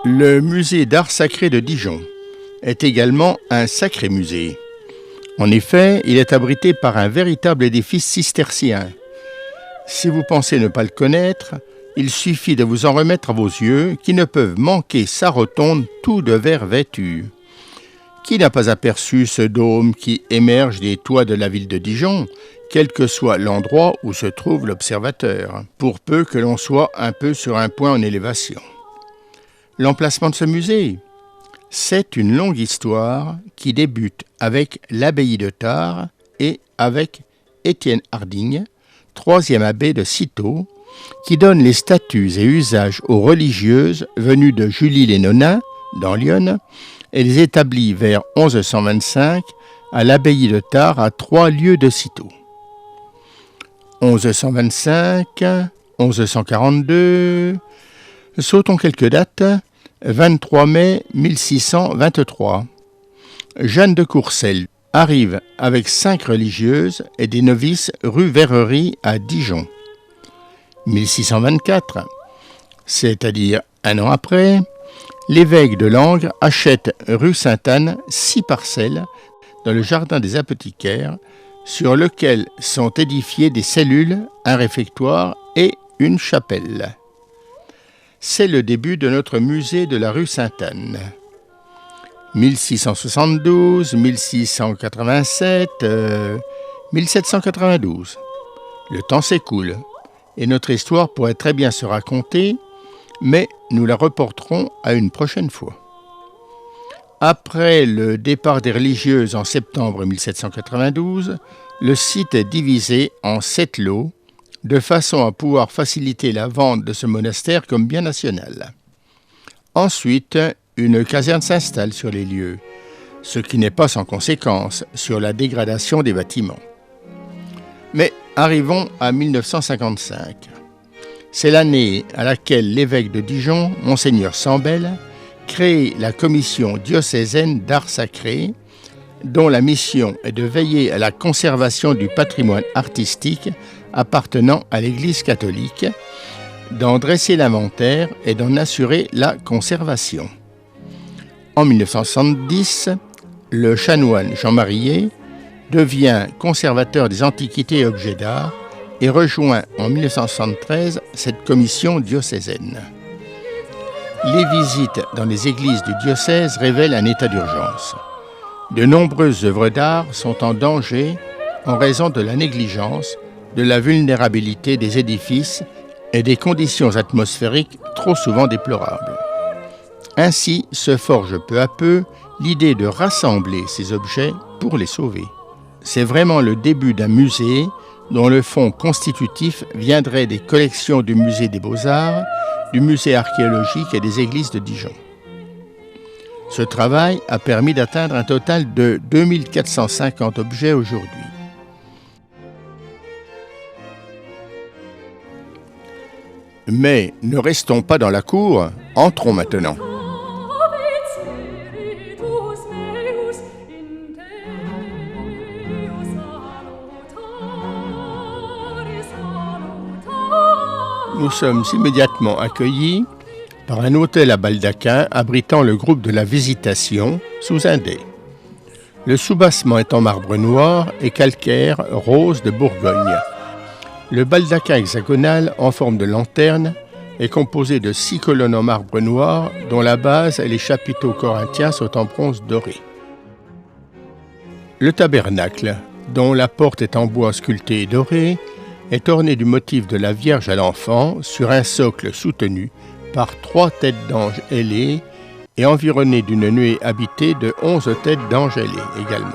Le musée d'art sacré de Dijon est également un sacré musée. En effet, il est abrité par un véritable édifice cistercien. Si vous pensez ne pas le connaître, il suffit de vous en remettre à vos yeux qui ne peuvent manquer sa rotonde tout de verre vêtu. Qui n'a pas aperçu ce dôme qui émerge des toits de la ville de Dijon, quel que soit l'endroit où se trouve l'observateur, pour peu que l'on soit un peu sur un point en élévation. L'emplacement de ce musée, c'est une longue histoire qui débute avec l'abbaye de Tarbes et avec Étienne Harding, troisième abbé de Cîteaux, qui donne les statuts et usages aux religieuses venues de Julie-les-Nonains, dans l'Yonne, et les établit vers 1125 à l'abbaye de Tarbes à 3 lieues de Cîteaux. 1125, 1142, sautons quelques dates, 23 mai 1623. Jeanne de Courcelles arrive avec 5 religieuses et des novices rue Verrerie à Dijon. 1624, c'est-à-dire un an après, l'évêque de Langres achète rue Sainte-Anne 6 parcelles dans le jardin des apothicaires sur lequel sont édifiées des cellules, un réfectoire et une chapelle. C'est le début de notre musée de la rue Sainte-Anne. 1672, 1687, 1792. Le temps s'écoule et notre histoire pourrait très bien se raconter, mais nous la reporterons à une prochaine fois. Après le départ des religieuses en septembre 1792, le site est divisé en 7 lots, de façon à pouvoir faciliter la vente de ce monastère comme bien national. Ensuite, une caserne s'installe sur les lieux, ce qui n'est pas sans conséquence sur la dégradation des bâtiments. Mais arrivons à 1955. C'est l'année à laquelle l'évêque de Dijon, Monseigneur Sambel, crée la commission diocésaine d'art sacré, dont la mission est de veiller à la conservation du patrimoine artistique appartenant à l'Église catholique, d'en dresser l'inventaire et d'en assurer la conservation. En 1970, le chanoine Jean Marillet devient conservateur des antiquités et objets d'art et rejoint en 1973 cette commission diocésaine. Les visites dans les églises du diocèse révèlent un état d'urgence. De nombreuses œuvres d'art sont en danger en raison de la négligence, de la vulnérabilité des édifices et des conditions atmosphériques trop souvent déplorables. Ainsi se forge peu à peu l'idée de rassembler ces objets pour les sauver. C'est vraiment le début d'un musée dont le fonds constitutif viendrait des collections du musée des Beaux-Arts, du musée archéologique et des églises de Dijon. Ce travail a permis d'atteindre un total de 2450 objets aujourd'hui. Mais ne restons pas dans la cour, entrons maintenant. Nous sommes immédiatement accueillis par un hôtel à baldaquin abritant le groupe de la Visitation sous un dais. Le soubassement est en marbre noir et calcaire rose de Bourgogne. Le baldaquin hexagonal en forme de lanterne est composé de 6 colonnes en marbre noir dont la base et les chapiteaux corinthiens sont en bronze doré. Le tabernacle, dont la porte est en bois sculpté et doré, est orné du motif de la Vierge à l'Enfant sur un socle soutenu par 3 têtes d'anges ailées et environné d'une nuée habitée de 11 têtes d'anges ailées également.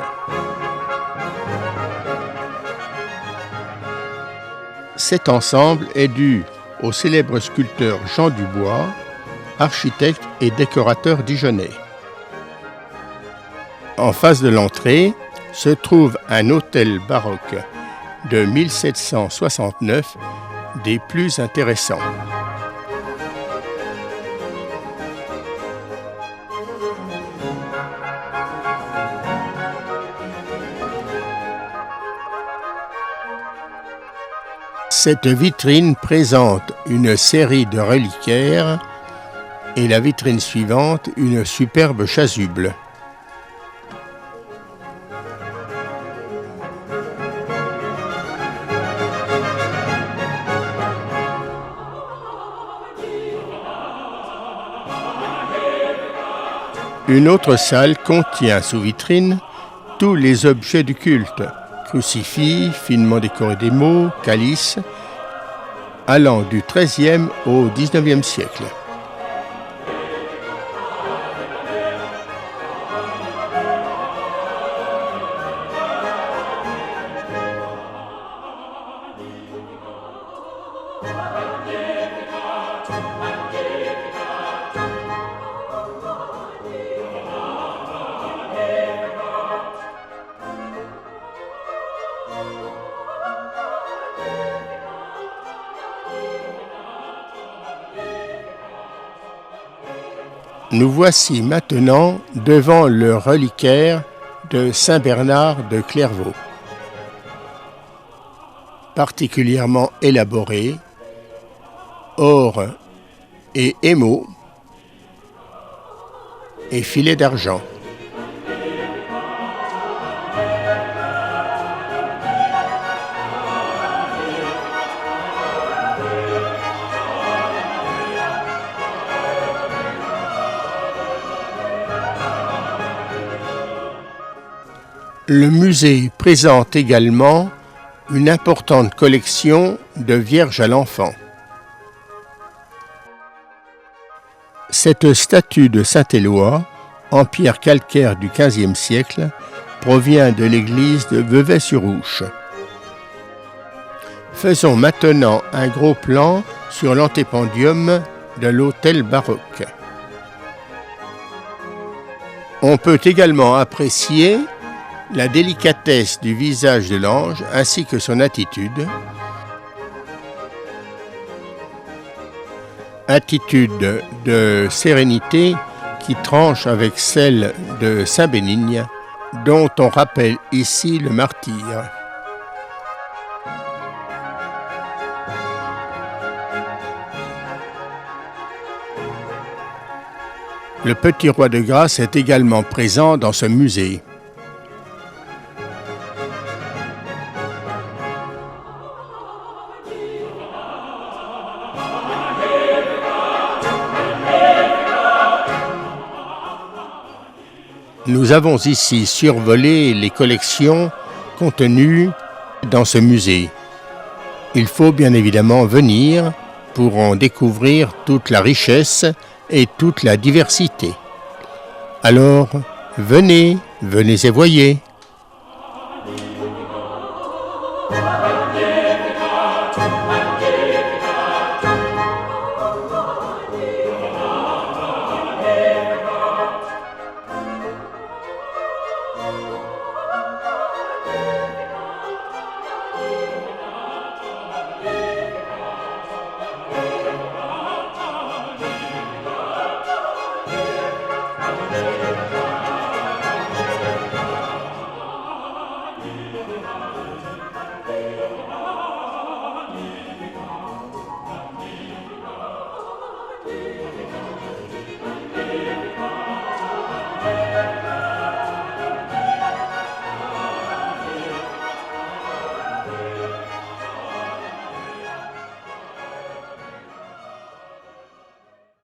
Cet ensemble est dû au célèbre sculpteur Jean Dubois, architecte et décorateur dijonnais. En face de l'entrée se trouve un autel baroque de 1769, des plus intéressants. Cette vitrine présente une série de reliquaires et la vitrine suivante une superbe chasuble. Une autre salle contient sous vitrine tous les objets du culte, crucifix, finement décorés d'émaux, calices, allant du XIIIe au XIXe siècle. Nous voici maintenant devant le reliquaire de Saint Bernard de Clairvaux, particulièrement élaboré, or et émaux et filets d'argent. Le musée présente également une importante collection de Vierges à l'Enfant. Cette statue de Saint-Éloi, en pierre calcaire du XVe siècle, provient de l'église de Vevey-sur-Ouche. Faisons maintenant un gros plan sur l'antépendium de l'autel baroque. On peut également apprécier la délicatesse du visage de l'ange ainsi que son attitude de sérénité qui tranche avec celle de Saint Bénigne, dont on rappelle ici le martyre. Le petit roi de grâce est également présent dans ce musée. Nous avons ici survolé les collections contenues dans ce musée. Il faut bien évidemment venir pour en découvrir toute la richesse et toute la diversité. Alors, venez et voyez.